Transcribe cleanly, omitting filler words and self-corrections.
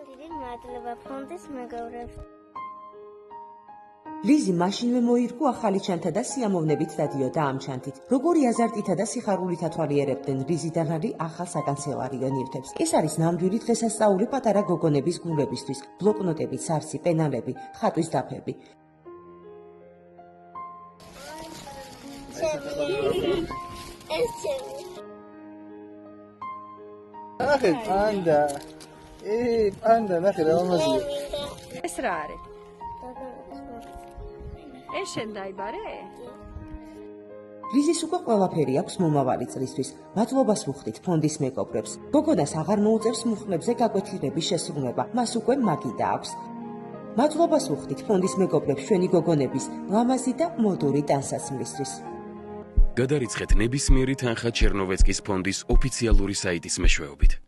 დიდი მადლობა ფონდის მეგობრებს. ლიზი მაშინვე მოირგო ახალი ჩანთა და სიამოვნებით დადიოდა ამ ჩანთით. როგორი აზარტითა და სიხარულით ათვალიერებდნენ რიზიდანარი ახალ საკანცელარიო ნივთებს. ეს არის ნამდვილი დღესასწაული პატარა გოგონების გულებისთვის. ბლოკნოტები, სარსი, პენალები, ხატვის დაფები. ახე პანდა. პანდა, ნახე რა მომაზია. ეს რა არის? ეს შენ დაიბარე? რიზის უკვე ყველაფერი აქვს მომავალი წლისთვის. მადლობას ვუხდით ფონდის მეგობრებს. გოგონას აღარ მოუწევს მუხლებზე გაკვეთილების შესრულება. მას უკვე მაგიდა აქვს. მადლობას ვუხდით ფონდის მეგობრებს ჩვენი გოგონების ლამაზი და მოდური ტანსაცმლისთვის. გადარიცხეთ ნებისმიერი თანხა ჩერნოვეცკის ფონდის ოფიციალური საიტის მეშვეობით.